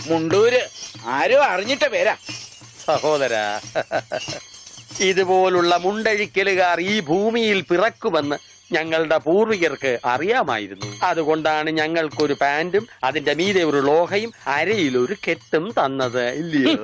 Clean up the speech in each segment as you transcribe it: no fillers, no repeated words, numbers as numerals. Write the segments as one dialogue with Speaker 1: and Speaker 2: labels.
Speaker 1: മുണ്ടൂര് ആരോ അറിഞ്ഞിട്ട പേരാ.
Speaker 2: സഹോദരാ, ഇതുപോലുള്ള മുണ്ടഴിക്കലുകാർ ഈ ഭൂമിയിൽ പിറക്കുമെന്ന് ഞങ്ങളുടെ പൂർവികർക്ക് അറിയാമായിരുന്നു. അതുകൊണ്ടാണ് ഞങ്ങൾക്കൊരു പാന്റും അതിന്റെ മീതെ ഒരു ലോഹയും അരയിലൊരു കെട്ടും തന്നത്, ഇല്ലയോ?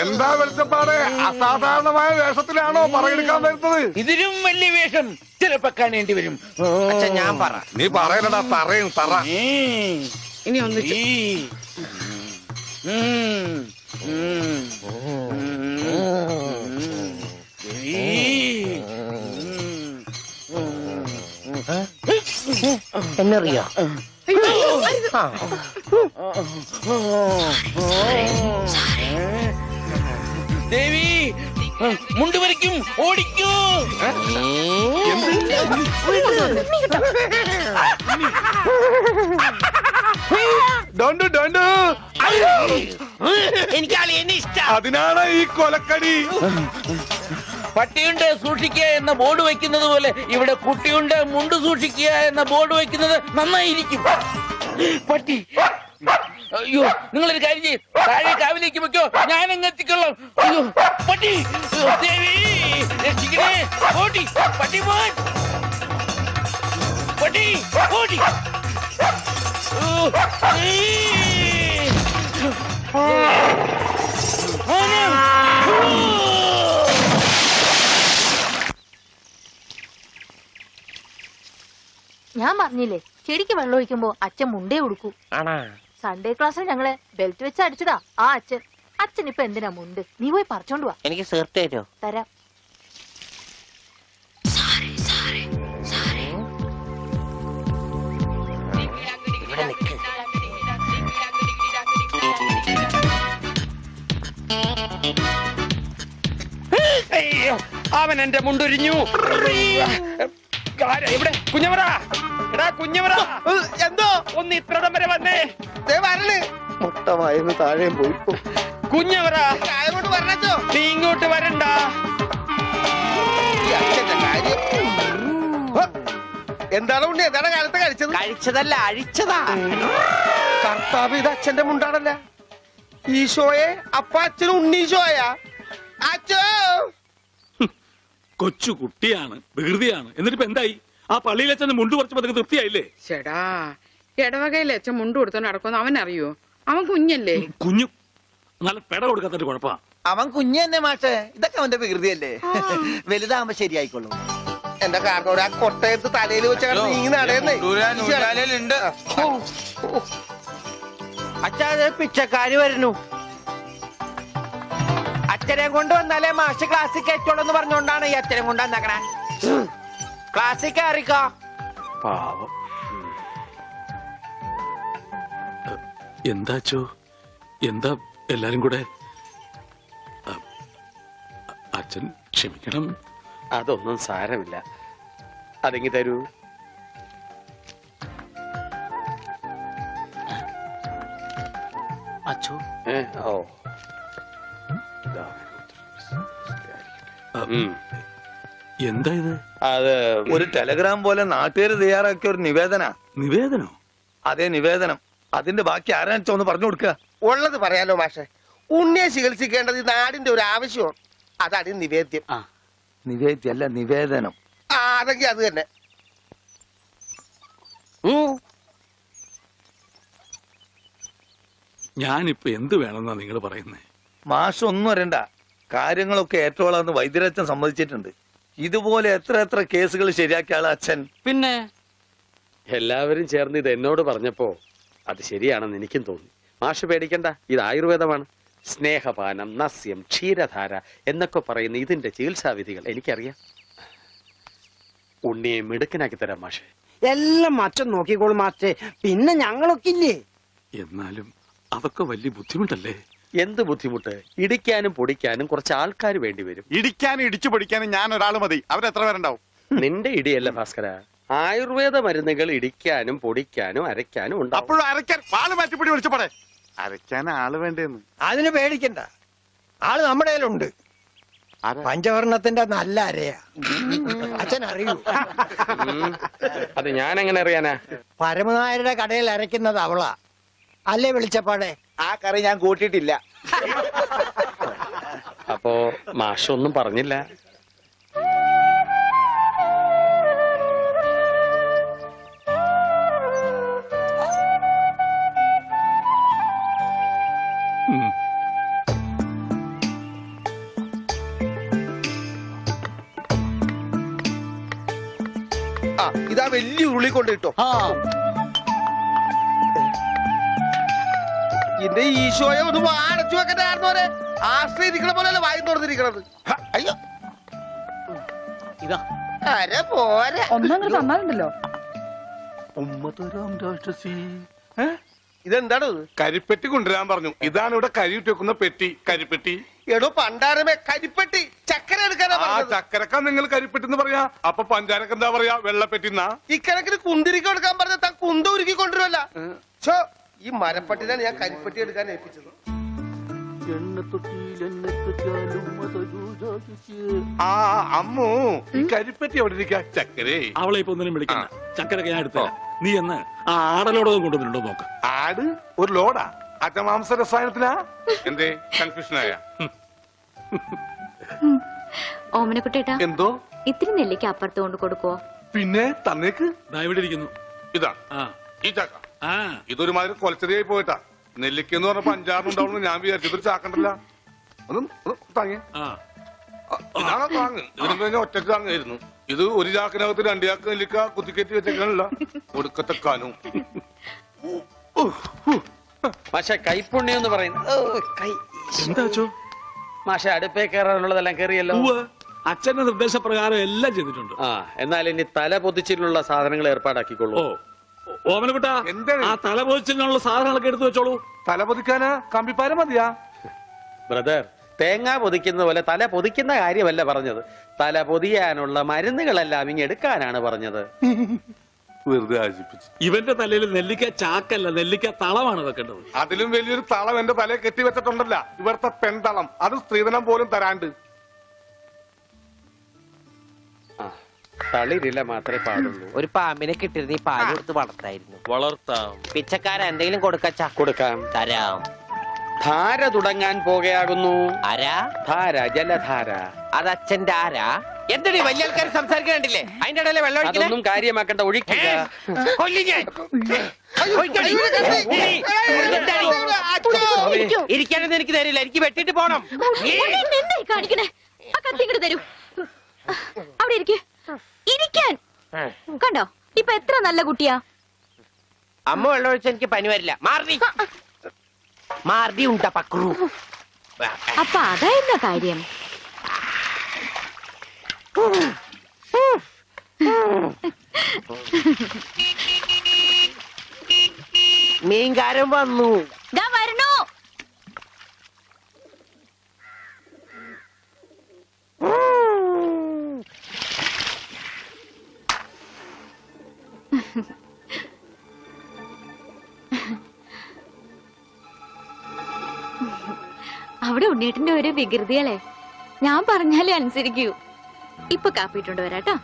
Speaker 3: എന്താ വെളിച്ചപ്പാട്? അസാധാരണമായ വേഷത്തിലാണോ പറയെടുക്കാൻ വരുന്നത്?
Speaker 1: ഇതിലും വലിയ വേഷം ചിലപ്പോ കാണേണ്ടി വരും.
Speaker 4: ഞാൻ പറ.
Speaker 3: നീ പറയലടാ, തറയും തറ.
Speaker 1: ഇനി ഒന്ന്
Speaker 4: എന്നറിയോ?
Speaker 1: ദേവി മുണ്ട് വരയ്ക്കും, ഓടിക്കൂ.
Speaker 3: അതിനാണ് ഈ കൊലക്കടി.
Speaker 1: പട്ടിയുണ്ട് സൂക്ഷിക്കുക എന്ന ബോർഡ് വെക്കുന്നത് പോലെ ഇവിടെ കുട്ടിയുണ്ട് മുണ്ട് സൂക്ഷിക്കുക എന്ന ബോർഡ് വെക്കുന്നത് നന്നായിരിക്കും. പട്ടി, അയ്യോ, നിങ്ങളൊരു കാര്യം ചെയ്യും, താഴെ കാവിലേക്ക് വെക്കോ, ഞാൻ അങ്ങ് എത്തിക്കൊള്ളാം. അയ്യോ പട്ടി, ദേവി രക്ഷിക്കണേ. ഓടി പട്ടി, പോൻ പട്ടി, ഓടി.
Speaker 5: ഞാൻ പറഞ്ഞില്ലേ, ചെടിക്ക് വെള്ളം ഒഴിക്കുമ്പോ അച്ഛൻ മുണ്ടേ ഉടുക്കൂ. സൺഡേ ക്ലാസ്സിൽ ഞങ്ങളെ ബെൽറ്റ് വെച്ച് അടിച്ചതാ ആ അച്ഛൻ. അച്ഛൻ ഇപ്പൊ എന്തിനാ മുണ്ട്? നീ പോയി പറിച്ചോണ്ട് വാ.
Speaker 4: എനിക്ക് സേർട്ട് തരോ?
Speaker 5: തരാം.
Speaker 4: ഇവിടെ നിൽക്ക്.
Speaker 2: അവൻ എന്റെ മുണ്ടൊരിഞ്ഞു. ഇവിടെ കുഞ്ഞവറ, എടാ കുഞ്ഞവറ,
Speaker 4: എന്തോ
Speaker 2: ഒന്ന് ഇത്രടം വരെ വന്നേ.
Speaker 4: മൊത്തമായിരുന്നു താഴെയും പോയി.
Speaker 2: കുഞ്ഞവറ,
Speaker 4: പറഞ്ഞോ
Speaker 2: നീ ഇങ്ങോട്ട് വരണ്ട.
Speaker 4: എന്താണ് ഉണ്ണി? എന്താണ് കാലത്ത് കഴിച്ചത്? കഴിച്ചതല്ല, അഴിച്ചതാ. കർത്താവ്, ഇത് അച്ഛന്റെ മുണ്ടാണല്ല. ഈശോയെ, അപ്പ അച്ഛനും ഉണ്ണീശോയാ? അച്ഛോ,
Speaker 6: കൊച്ചു കുട്ടിയാണ്, വികൃതിയാണ്. എന്നിട്ട് എന്തായി? ആ പള്ളിയിൽ അച്ഛൻ മുണ്ട് കുറച്ചപ്പോ നിങ്ങൾക്ക് തൃപ്തിയായില്ലേ?
Speaker 7: ചേടാ, ഇടവകയിൽ അച്ഛൻ മുണ്ട് കൊടുത്തോ നടക്കുമെന്ന് അവൻ അറിയോ? അവൻ കുഞ്ഞല്ലേ?
Speaker 6: കുഞ്ഞു നല്ല പെട കൊടുക്കാത്തൊരു കുഴപ്പാ.
Speaker 4: അവൻ കുഞ്ഞു തന്നെ മാഷേ. ഇതൊക്കെ അവന്റെ വികൃതിയല്ലേ. വലുതാകുമ്പോ ശരിയായിക്കൊള്ളു. എന്റെ കാരണം ആ കൊട്ടയത്ത് തലയിൽ വെച്ച നീങ്ങി നടയുന്നേ. അച്ഛാ, പിച്ചക്കാര് വരുന്നു. അച്ഛനെ കൊണ്ട് വന്നാലേ മാഷ് ക്ലാസ്സിൽ കയറ്റുള്ളൂ പറഞ്ഞോണ്ടാണ് ഈ അച്ഛനെ കൊണ്ട് വന്നേക്കണേ. ക്ലാസ്സിൽ കയറിക്കോ.
Speaker 2: പാവം.
Speaker 6: എന്താച്ചോ? എന്താ എല്ലാരും കൂടെ? അച്ഛൻ ക്ഷമിക്കണം.
Speaker 2: അതൊന്നും സാരമില്ല. അതെങ്ങി തരൂ.
Speaker 4: അച്ഛോ,
Speaker 2: ഓ,
Speaker 6: എന്താ ഇത്?
Speaker 2: അത്
Speaker 3: ഒരു ടെലഗ്രാം പോലെ നാട്ടുകാർ തയ്യാറാക്കിയ ഒരു നിവേദന.
Speaker 6: നിവേദനോ?
Speaker 3: അതേ, നിവേദനം. അതിന്റെ ബാക്കി ആരാണെന്ന് ഒന്ന് പറഞ്ഞു കൊടുക്കുക.
Speaker 4: ഉള്ളത് പറയാലോ മാഷെ. ഉണ്ണിയെ ചികിത്സിക്കേണ്ടത് ഈ നാടിന്റെ ഒരു ആവശ്യമാണ്. അതാണ് നിവേദ്യം.
Speaker 3: നിവേദ്യല്ല, നിവേദനം.
Speaker 4: അതെങ്കിൽ അത് തന്നെ.
Speaker 6: ഞാനിപ്പോ എന്ത് വേണമെന്നാ നിങ്ങൾ പറയുന്നേ?
Speaker 3: മാഷ് ഒന്നും വരണ്ട. കാര്യങ്ങളൊക്കെ ഏറ്റോളാന്ന് വൈദ്യരച്ഛൻ സമ്മതിച്ചിട്ടുണ്ട്. ഇതുപോലെ എത്ര എത്ര കേസുകൾ ശരിയാക്കിയ ആള് അച്ഛൻ.
Speaker 2: പിന്നെ എല്ലാവരും ചേർന്ന് ഇത് എന്നോട് പറഞ്ഞപ്പോ അത് ശരിയാണെന്ന് എനിക്കും തോന്നി. മാഷ് പേടിക്കണ്ട, ഇത് ആയുർവേദമാണ്. സ്നേഹപാനം, നസ്യം, ക്ഷീരധാര എന്നൊക്കെ പറയുന്ന ഇതിന്റെ ചികിത്സാവിധികൾ എനിക്കറിയാം. ഉണ്ണിയെ മിടുക്കനാക്കി തരാം മാഷെ.
Speaker 8: എല്ലാം അച്ഛൻ നോക്കിക്കോളും മാസ്റ്റേ. പിന്നെ ഞങ്ങളൊക്കെ ഇല്ലേ?
Speaker 6: എന്നാലും അതൊക്കെ വലിയ ബുദ്ധിമുട്ടല്ലേ?
Speaker 2: എന്ത് ബുദ്ധിമുട്ട്? ഇടിക്കാനും പൊടിക്കാനും കുറച്ച് ആൾക്കാർ വേണ്ടി വരും.
Speaker 3: ഇടിക്കാനും ഇടിച്ചു പൊടിക്കാനും ഞാൻ ഒരാൾ മതി. അവരെത്ര പേരുണ്ടാവും?
Speaker 2: നിന്റെ ഇടിയല്ല ഭാസ്കര, ആയുർവേദ മരുന്നുകൾ ഇടിക്കാനും പൊടിക്കാനും അരയ്ക്കാനും ഉണ്ടാവും.
Speaker 3: അപ്പോഴും അരയ്ക്കാൻ വാള് മാറ്റിപ്പിടി വിളിച്ചപ്പോടെ.
Speaker 9: അരയ്ക്കാൻ ആള് വേണ്ടേന്ന്.
Speaker 8: അതിന് പേടിക്കണ്ട, ആള് നമ്മുടെ കയ്യിലുണ്ട്. പഞ്ചവർണത്തിന്റെ നല്ല അരയാ. അച്ഛൻ അറിയൂ?
Speaker 2: അത് ഞാൻ എങ്ങനെ അറിയാനാ?
Speaker 8: പരമനായരുടെ കടയിൽ അരയ്ക്കുന്നത് അവളാ. അല്ലേ വെളിച്ചപ്പാടെ?
Speaker 4: ആ കറി ഞാൻ കൂട്ടിയിട്ടില്ല.
Speaker 2: അപ്പോ മാഷൊന്നും പറഞ്ഞില്ല.
Speaker 4: ആ ഇതാ വലിയ ഉരുളി കൊണ്ട് കിട്ടോ. എന്റെ ഈശോയെ ഒന്ന് വാടച്ചു വെക്കണ്ടായിരുന്നോരെ. ആശ്രയിരിക്കണ പോലെ വായി തുറന്നിരിക്കണത്. അയ്യോ
Speaker 1: ഇതാ
Speaker 4: അര പോരെ.
Speaker 7: ഒന്നങ്ങനെ തന്നാലുണ്ടല്ലോ.
Speaker 4: ഇതെന്താണ്
Speaker 9: കരിപ്പെട്ടി കൊണ്ടുവരാൻ പറഞ്ഞു. ഇതാണ് ഇവിടെ കരിയിട്ട് വെക്കുന്ന പെട്ടി, കരിപ്പെട്ടി.
Speaker 4: എടോ പണ്ടാരമേ, കരിപ്പെട്ടി ചക്കര എടുക്കാനാ
Speaker 9: ആ
Speaker 4: പറഞ്ഞത്.
Speaker 9: ചക്കരക്ക നിങ്ങൾ കരിപ്പെട്ടി എന്ന് പറയാ. അപ്പൊ പഞ്ചാരക്ക് എന്താ പറയാ? വെള്ളപ്പെട്ടിന്നാ.
Speaker 4: ഇക്കണക്കിന് കുന്തിരിക്ക എടുക്കാൻ പറഞ്ഞ താൻ കുന്ത ഉരുക്കി കൊണ്ടുവരുമല്ല. ഈ മരപ്പട്ടിനാണ് ഞാൻ കരിപ്പെട്ടി എടുക്കാൻ ഏൽപ്പിച്ചത്.
Speaker 9: ആ അമ്മു, ഈ കരിപ്പെട്ടി എവിടെ ഇരിക്കാ? ചക്കരേ,
Speaker 6: അവളെ ഇപ്പൊ ഒന്നിനും വിളിക്കണ്ട. ചക്കരൊക്കെ ഞാൻ എടുത്തോ. നീ എന്ന് ആ ആടലോടൊന്നും കൊണ്ടുവന്നിട്ടുണ്ടോ നോക്ക്.
Speaker 9: ആട് ഒരു ലോഡാ? അജമാംസ രസായനത്തിനാ? എന്തേ കൺഫ്യൂഷനായ?
Speaker 5: ഓമനക്കുട്ടേട്ടാ,
Speaker 9: എന്തോ?
Speaker 5: ഇത്തിരി നെല്ലിക്ക് അപ്പുറത്ത് കൊണ്ട് കൊടുക്കുവോ?
Speaker 9: പിന്നെ തന്നേക്ക്.
Speaker 6: ദാ ഇവിടെ ഇരിക്കുന്നു.
Speaker 9: ഇതാ
Speaker 6: ആ
Speaker 9: ഈ ചക്ക.
Speaker 6: ആ
Speaker 9: ഇതൊരുമാതിരി കൊലച്ചെറിയായി പോയിട്ടാ. നെല്ലിക്കെന്ന് പറഞ്ഞപ്പോ 5-6 ഉണ്ടാവുന്നു ഞാൻ വിചാരിച്ചു. ഇതൊരു ചാക്കണ്ടല്ല. ഒന്ന് താങ്ങി.
Speaker 6: ആ
Speaker 9: ഇതാണോ താങ്ങ്? ഇതിനും കഴിഞ്ഞ ഒറ്റക്ക് താങ്ങായിരുന്നു. ഇത് ഒരു ചാക്കിനകത്ത് 2 ചാക്ക് നെല്ലിക്ക കുത്തിക്കയറ്റി വെച്ചേക്കാനല്ല. ഒടുക്കത്തെ കാനും.
Speaker 2: മാഷെ കൈപ്പുണ്യം എന്ന് പറയുന്നത്
Speaker 6: എന്താ വെച്ചോ?
Speaker 2: മാഷെ അടുപ്പേ കയറാനുള്ളതെല്ലാം കയറിയല്ലോ.
Speaker 6: അച്ഛന്റെ നിർദ്ദേശപ്രകാരം എല്ലാം ചെയ്തിട്ടുണ്ട്.
Speaker 2: ആ എന്നാൽ ഇനി തല പൊതിച്ചിട്ടുള്ള സാധനങ്ങൾ ഏർപ്പാടാക്കിക്കൊള്ളൂ.
Speaker 6: ഓ ഓമനക്കുട്ടാ,
Speaker 9: എന്താണ്?
Speaker 6: ആ തലപോച്ചിനുള്ള സാധനങ്ങളൊക്കെ എടുത്തു വെച്ചോളൂ.
Speaker 9: തല പൊതിക്കാനാ കമ്പിപ്പാരം മതിയാ?
Speaker 2: ബ്രദർ, തേങ്ങ പൊതിക്കുന്ന പോലെ തല പൊതിക്കുന്ന കാര്യമല്ല പറഞ്ഞത്. തല പൊതിയാനുള്ള മരുന്നുകളെല്ലാം ഇങ്ങെടുക്കാനാണ് പറഞ്ഞത്.
Speaker 9: വെറുതെ ആശിപ്പിച്ചു.
Speaker 6: ഇവന്റെ തലയിൽ നെല്ലിക്ക ചാക്കല്ല, നെല്ലിക്ക തളമാണ് വെക്കേണ്ടത്.
Speaker 9: അതിലും വലിയൊരു തളം എന്റെ തലയെ കെട്ടി വെച്ചിട്ടുണ്ടല്ല. ഇവിടുത്തെ പെൺതളം. അത് സ്ത്രീധനം പോലും തരാണ്ട്.
Speaker 2: തളിരില്ല മാത്രമേ പാടുള്ളൂ.
Speaker 8: ഒരു പാമ്പിനെ കിട്ടിയിരുന്ന ഈ പാല് കൊടുത്ത് വളർത്തായിരുന്നു.
Speaker 2: വളർത്താം.
Speaker 8: പിച്ചക്കാരൻ എന്തെങ്കിലും കൊടുക്കച്ചാ?
Speaker 2: കൊടുക്കാം.
Speaker 8: തരാം.
Speaker 2: ധാര തുടങ്ങാൻ പോകുകയാകുന്നു.
Speaker 8: ആരാ?
Speaker 2: ധാര, ജലധാര.
Speaker 8: അത് അച്ഛന്റെ ആരാ? എന്താണ് വലിയ ആൾക്കാർ സംസാരിക്കണ്ടില്ലേ? അതിന്റെ ഇടയിലെ വെള്ളം ഒഴിക്കണേ?
Speaker 2: അതൊന്നും കാര്യമാക്കണ്ട, ഒഴിക്കുക.
Speaker 8: ഇരിക്കാനൊന്നും എനിക്ക് തരില്ല, എനിക്ക് വെട്ടിട്ട് പോണം.
Speaker 5: എന്തായി കാണിക്കണേ? ആ കത്തിങ്ങട് തരൂ. അവിടെ ഇരിക്കാൻ കണ്ടോ? ഇപ്പൊ എത്ര നല്ല കുട്ടിയാ.
Speaker 8: അമ്മ വെള്ളം ഒഴിച്ച എനിക്ക് പനി വരില്ല. മാർദി മാർദി ഉണ്ടാ പക്രു.
Speaker 5: അപ്പൊ അതായിരുന്ന കാര്യം.
Speaker 8: മീൻകാരൻ വന്നു.
Speaker 5: വരണോ? അവിടെ ഉണ്ണീട്ടിന്റെ ഒരു വികൃതികളെ ഞാൻ പറഞ്ഞാലേ അനുസരിക്കൂ. ഇപ്പൊ കാപ്പിട്ടുണ്ട് വരാട്ടോ.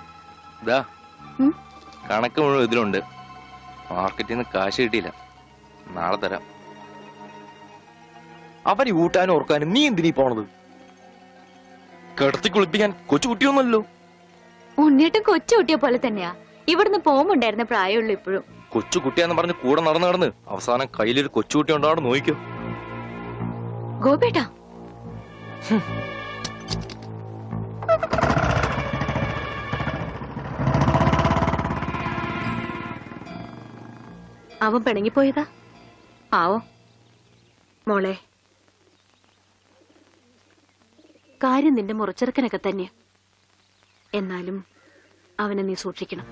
Speaker 10: കണക്ക് മുഴുവൻ ഇതിലുണ്ട്. മാർക്കറ്റിൽ നിന്ന് കാശ് കിട്ടിയില്ല, നാളെ തരാം. അവന് ഊട്ടാനും ഓർക്കാനും നീ എന്തിനീ പോണത്? കിടത്തി കുളിപ്പിക്കാൻ കൊച്ചുകുട്ടിയൊന്നുമല്ലോ.
Speaker 5: ഉണ്ണീട്ടും കൊച്ചു കുട്ടിയെ പോലെ തന്നെയാ. ഇവിടുന്ന് പോകുമ്പോണ്ടായിരുന്ന പ്രായമുള്ളൂ ഇപ്പോഴും.
Speaker 10: കൊച്ചുകുട്ടിയാന്ന് പറഞ്ഞ് കൂടെ നടന്ന് അവസാനം കയ്യിലൊരു കൊച്ചുകുട്ടി ഉണ്ടാവും. നോക്കിക്കോ
Speaker 5: ഗോപേട്ടാ. അവൻ പിണങ്ങിപ്പോയതാ ആവോ? മോളെ, കാര്യം നിന്റെ മുറച്ചെറുക്കനൊക്കെ തന്നെ. എന്നാലും അവനെ നീ സൂക്ഷിക്കണം.